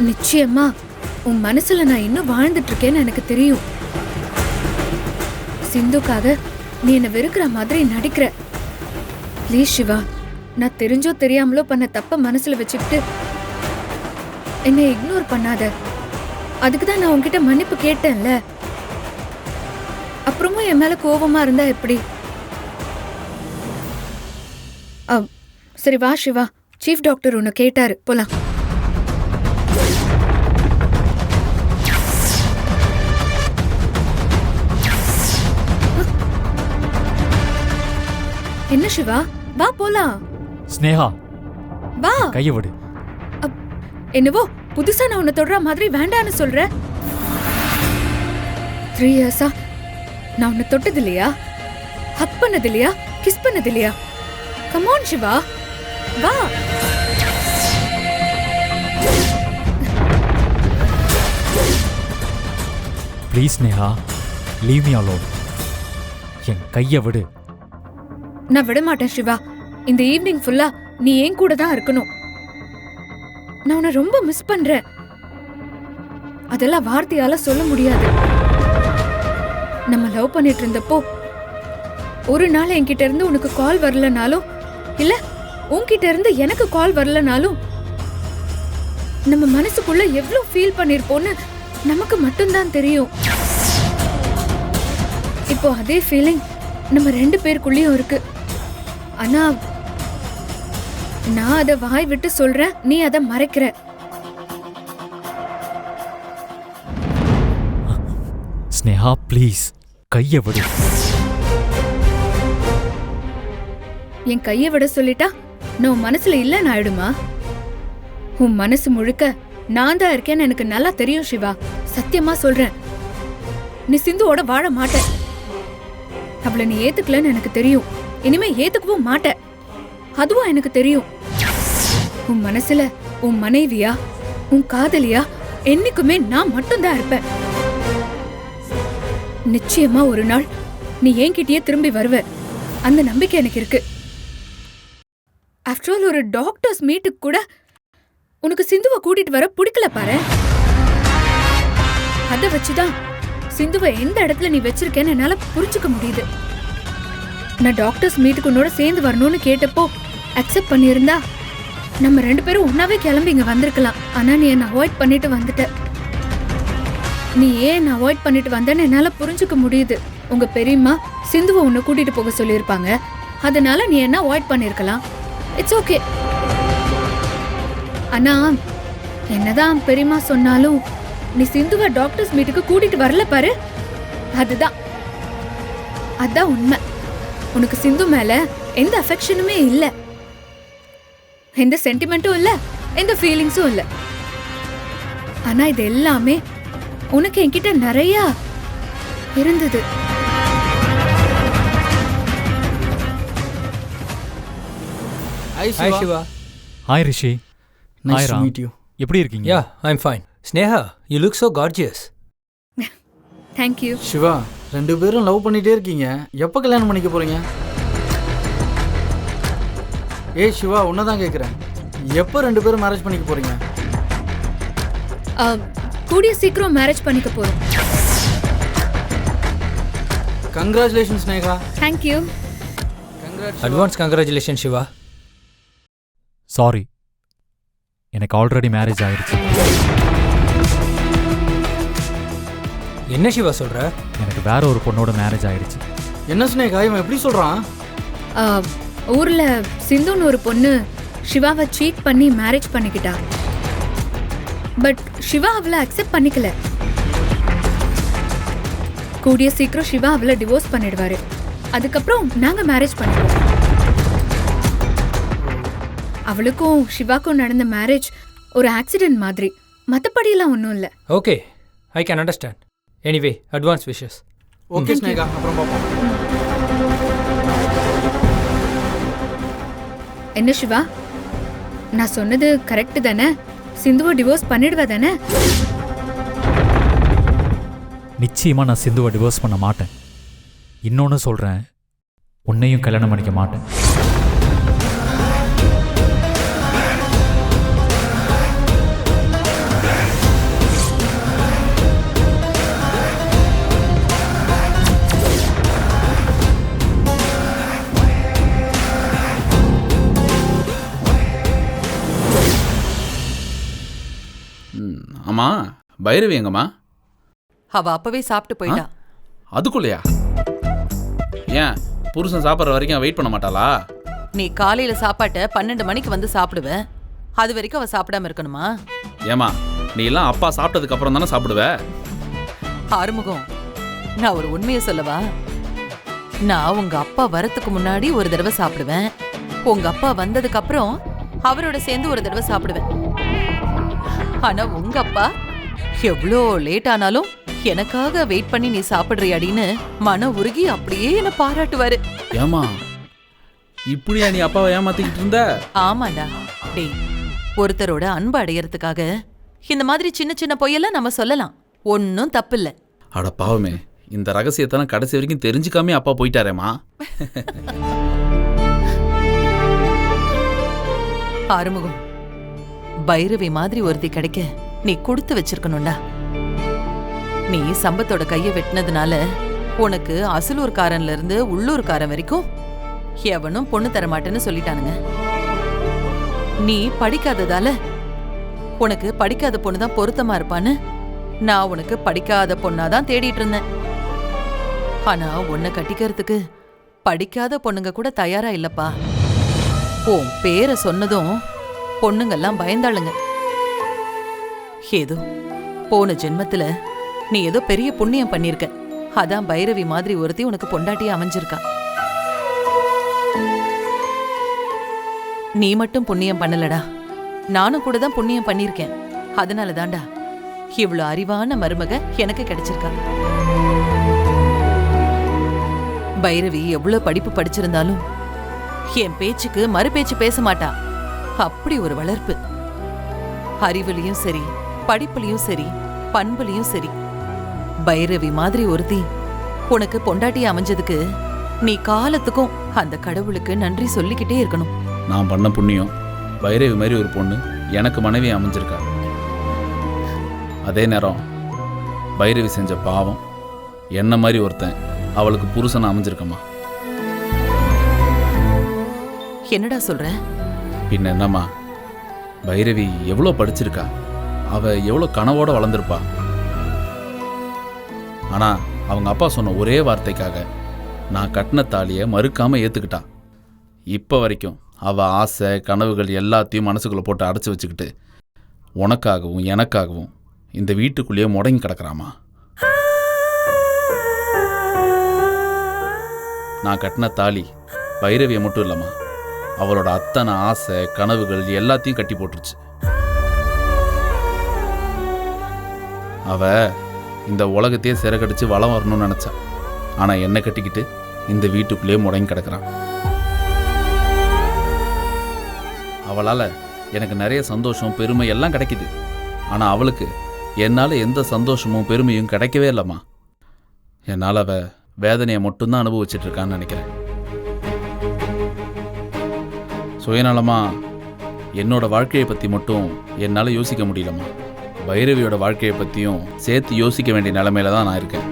நிச்சயமா உன் மனசுல நான் இன்னும் வாழ்ந்துட்டு இருக்கேன்னு எனக்கு தெரியும். சிந்துக்காக நீ என்ன வெறுக்கிற மாதிரி நடிக்கிற. ப்ளீஸ் சிவா, நான் தெரிஞ்சோ தெரியாமலோ பண்ண தப்ப மனசுல வச்சுக்கிட்டு என்னை இக்னோர் பண்ணாத. அதுக்குதான் நான் உன்கிட்ட மன்னிப்பு கேட்டேன்ல. அப்புறமும் என் மேல கோபமா இருந்தா எப்படி? சரி வா சிவா, சீஃப் டாக்டர் உன்னை கேட்டாரு, போலாம். என்ன சிவா, வா போலாம். ஸ்னேகா, வா. கையை விடு. என்னவோ புதுசா நான் உன்னை தொடர மாதிரி வேண்டான்னு சொல்ற. 3 இயர்ஸா நான் உன்னை தொட்டது இல்லையா, ஹக் பண்ணது இல்லையா, கிஸ் பண்ணது இல்லையா? கம் ஆன் சிவா, வா. Please Sneha, leave me alone. என் கையை விடு. நான் விட மாட்டேன் சிவா. இந்த ஈவினிங் ஃபுல்லா நீ என் கூட தான் இருக்கணும். நான் உன்னை ரொம்ப மிஸ் பண்றேன். அதெல்லாம் வார்த்தையால சொல்ல முடியாது. நம்ம லவ் பண்ணிட்டு இருந்தப்போ ஒரு நாள் என்கிட்ட இருந்து உனக்கு கால் வரலனாலும், இல்ல உன்கிட்ட இருந்து எனக்கு கால் வரலனாலும், நம்ம மனசுக்குள்ள எவ்வளவு ஃபீல் பண்ணிருப்போம்னு நமக்கு மட்டும்தான் தெரியும். இப்போ அதே ஃபீலிங் நம்ம 2 பேருக்குள்ளேயும் இருக்கு. ஆனா நான் அத வாய் விட்டு சொல்றேன், நீ அத மறைக்கிற. ஸ்னேகா ப்ளீஸ், கையை விடு. என் கையை விட சொல்லிட்டா நான் உன் மனசுல இல்லன்னு ஆயிடுமா? உன் மனசு முழுக்க நான் தான் இருக்கேன்னு எனக்கு நல்லா தெரியும் சிவா. சத்தியமா சொல்றேன், நீ சிந்துவோட வாழ மாட்ட. அவளை நீ ஏத்துக்கலன்னு எனக்கு தெரியும். இனிமே ஏத்துக்கவும் மாட்ட, அதுவும் எனக்கு தெரியும். உன் மனசுல உன் மனைவியா, உன் காதலியா என்னைக்குமே நான் மட்டும்தான் இருப்பேன். நிச்சயமா ஒரு நாள் நீ என்கிட்டயே திரும்பி வருவ, அந்த நம்பிக்கை எனக்கு இருக்கு. ஆஃப்டர் ஆல் ஒரு டாக்டர்ஸ் மீட்டுக்கு கூட உனக்கு சிந்துவை கூட்டிட்டு வர பிடிக்கல பாரு. அத வச்சுதான் சிந்துவை எந்த இடத்துல நீ வச்சிருக்கேன்னு என்னால புரிஞ்சுக்க முடியுது. நான் டாக்டர்ஸ் மீட்டுக்கு உன்னோட சேர்ந்து வரணும்னு கேட்டப்போ அக்செப்ட் பண்ணியிருந்தா நம்ம 2 பேரும் ஒன்னாவே கிளம்பி இங்க வந்திருக்கலாம். ஆனா நீ என்ன அவாய்ட் பண்ணிட்டு வந்துட்ட. நீ ஏன் அவாய்ட் பண்ணிட்டு வந்தேன்னு என்னால புரிஞ்சுக்க முடியுது. உங்க பெரியம்மா சிந்துவை உன்னை கூட்டிட்டு போக சொல்லியிருப்பாங்க, அதனால நீ என்ன அவாய்ட் பண்ணிருக்கலாம். It's okay. ஆனா என்னதான் பெரியம்மா சொன்னாலும் நீ சிந்துவை டாக்டர்ஸ் மீட்டுக்கு கூட்டிட்டு வரல பாரு. அதான் உண்மை. உனக்கு சிந்து மேல எந்த அஃபெக்ஷனுமே இல்ல, எந்த சென்டிமெண்ட்டும் இல்ல, எந்த ஃபீலிங்ஸும் இல்ல. ஆனா இது எல்லாமே உனக்கு என்கிட்ட நிறைய இருந்தது. Hi Shiva. Hi Rishi. Nice to meet you. எப்படி இருக்கீங்க? Yeah, I'm fine. Sneha, you look so gorgeous. Thank you. Siva, 2 பேரும் லவ் பண்ணிட்டே இருக்கீங்க, எப்போ கல்யாணம் பண்ணிக்க போறீங்க? ஏய் சிவா, உன்னதான் கேட்குறேன், எப்போ 2 பேரும் மேரேஜ் பண்ணிக்க போறீங்க? கூடிய சீக்கிரம் மேரேஜ் பண்ணிக்க போறோம். Congratulations Sneha. Thank you. Advance congratulations Shiva. Sorry, எனக்கு ஆல்ரெடி மேரேஜ் ஆயிடுச்சு. என்ன சிவா சொல்ற? எனக்கு வேற ஒரு பொண்ணோட மேரேஜ் ஆயிடுச்சு. என்ன ஸ்னேகா, இவன் எப்படி சொல்றான்? ஊர்ல சிந்துன்னு ஒரு பொண்ணு சிவாவை சீட் பண்ணி மேரேஜ் பண்ணிக்கிட்டா. பட் சிவா அவளை அக்செப்ட் பண்ணிக்கல. கூடிய சீக்கிரம் சிவா அவளை டிவோர்ஸ் பண்ணிடுவாரு. அதுக்கப்புறம் நாங்க மேரேஜ் பண்ணிடுவோம். அவளுக்கும் சிவாக்கும் நடந்த மேரேஜ் ஒரு ஆக்சிடென்ட் மாதிரி, மத்தபடியெல்லாம் ஒன்றும் இல்லை. Okay, I can understand. Anyway, advance wishes. Okay Sneha, அப்புறம் பார்ப்போம். என்ன சிவா, நான் சொன்னது கரெக்ட் தானே? சிந்துவை டிவோர்ஸ் பண்ணிடுவ தானே? நிச்சயமா நான் சிந்துவை டிவோர்ஸ் பண்ண மாட்டேன். இன்னொன்னு சொல்றேன், உன்னையும் கல்யாணம் பண்ணிக்க மாட்டேன். ஆமா பைரவி எங்கம்மா? அவ அப்பவே சாப்பிட்டு போயிட்டா. அதுக்குள்ளையா? ஏன் புருஷன் சாப்பிட்ற வரைக்கும் வெயிட் பண்ண மாட்டாளா? நீ காலையில சாப்பாட்டை 12 மணிக்கு வந்து சாப்பிடுவ, அது வரைக்கும் அவ சாப்பிடாம இருக்கணுமா? ஏமா நீ எல்லாம் அப்பா சாப்பிட்டதுக்கு அப்புறம் தானே சாப்பிடுவ? ஆறுமுகம், நான் ஒரு உண்மையை சொல்லவா? நான் உங்க அப்பா வரத்துக்கு முன்னாடி ஒரு தடவை சாப்பிடுவேன், உங்க அப்பா வந்ததுக்கு அப்புறம் அவரோட சேர்ந்து ஒரு தடவை சாப்பிடுவேன். ஆனா உங்க அப்பா எவ்வளோ லேட் ஆனாலும் எனக்காக வெயிட் பண்ணி நீ சாப்பிடுறியாடின்னு மன உருகி அப்படியே என்ன பாராட்டுவாரு. ஏமா இப்படியா நீ அப்பாவை ஏமாத்திக்கிட்டு இருந்த? ஆமாண்டா. டேய், ஒருத்தரோட அன்பு அடையறதுக்காக இந்த மாதிரி சின்ன சின்ன பொய்யெல்லாம் நம்ம சொல்லலாம், ஒன்னும் தப்பில்ல. அட பாவமே, இந்த ரகசியத்தெல்லாம் கடைசி வரைக்கும் தெரிஞ்சுக்காமே அப்பா போயிட்டாரேம்மா. ஆறுமுகம், பைரவி மாதிரி ஒருத்தி கிடைக்க நீ கொடுத்து வச்சிருக்கணும்டா. நீ சம்பத்தோட கைய வெட்டினதுனால உனக்கு அசலூர்காரன்ல இருந்து உள்ளூர்காரன் வரைக்கும் எவனும் பொண்ணு தர மாட்டேன்னு சொல்லிட்டானுங்க. நீ படிக்காததால உனக்கு படிக்காத பொண்ணுதான் பொருத்தமா இருப்பான்னு நான் உனக்கு படிக்காத பொண்ணாதான் தேடிட்டு இருந்தேன். ஆனா உன்னை கட்டிக்கிறதுக்கு படிக்காத பொண்ணுங்க கூட தயாரா இல்லப்பா. உன் பேரை சொன்னதும் பொண்ணுங்கெல்லாம் பயந்தாளுங்க. ஏதோ போன ஜென்மத்துல நீ ஏதோ பெரிய புண்ணியம் பண்ணிருக்க, அதான் பைரவி மாதிரி ஒருத்தி உனக்கு பொண்டாட்டியா அமைஞ்சிருக்கா. நீ மட்டும் புண்ணியம் பண்ணலடா, நானும் கூட தான் புண்ணியம் பண்ணிருக்கேன். அதனால தாண்டா இவ்வளவு அறிவான மருமக எனக்கு கிடைச்சிருக்கா. பைரவி எவ்வளவு படிப்பு படிச்சிருந்தாலும் என் பேச்சுக்கு மறு பேச்சு பேச மாட்டா. அப்படி ஒரு வளர்ப்பு. அறிவுலயும் சரி, படிப்புலயும் சரி, பண்புலயும் சரி. பைரவி மாதிரி ஒருத்தி உனக்கு பொண்டாட்டி அமைஞ்சதுக்கு நீ காலத்துக்கும் அந்த கடவுளுக்கு நன்றி சொல்லிக்கிட்டே இருக்கணும். நான் பண்ண புண்ணியம் பைரவி மாதிரி ஒரு பொண்ணு எனக்கு மனைவி அமைஞ்சிருக்கா. அதே நேரம் பைரவி செஞ்ச பாவம் என்ன மாதிரி ஒருத்தன் அவளுக்கு புருஷன் அமைஞ்சிருக்கம்மா. என்னடா சொல்ற? பின்ன என்னம்மா, பைரவி எவ்வளோ படிச்சிருக்கா, அவ எவ்வளோ கனவோட வளர்ந்துருப்பா. ஆனால் அவங்க அப்பா சொன்ன ஒரே வார்த்தைக்காக நான் கட்டின தாலியை மறுக்காம ஏற்றுக்கிட்டான். இப்போ வரைக்கும் அவள் ஆசை கனவுகள் எல்லாத்தையும் மனசுக்குள்ளே போட்டு அடைச்சி வச்சுக்கிட்டு உனக்காகவும் எனக்காகவும் இந்த வீட்டுக்குள்ளேயே முடங்கி கிடக்குறாமா. நான் கட்டின தாலி பைரவியை மட்டும் இல்லைம்மா, அவளோட அத்தனை ஆசை கனவுகள் எல்லாத்தையும் கட்டி போட்டுருச்சு. அவ இந்த உலகத்தையே சிறகடிச்சு வளம் வரணும்னு நினச்சா. ஆனால் என்னை கட்டிக்கிட்டு இந்த வீட்டுக்குள்ளேயே முடங்கி கிடக்குறான். அவளால் எனக்கு நிறைய சந்தோஷம் பெருமை எல்லாம் கிடைக்குது. ஆனால் அவளுக்கு என்னால் எந்த சந்தோஷமும் பெருமையும் கிடைக்கவே இல்லைம்மா. என்னால் அவள் வேதனையை மட்டும்தான் அனுபவிச்சுட்டு இருக்கான்னு நினைக்கிறேன். சுயநலமாக என்னோட வாழ்க்கையை பற்றி மட்டும் என்னால் யோசிக்க முடியலம்மா. பைரவியோட வாழ்க்கையை பற்றியும் சேர்த்து யோசிக்க வேண்டிய நிலைமையில தான் நான் இருக்கேன்.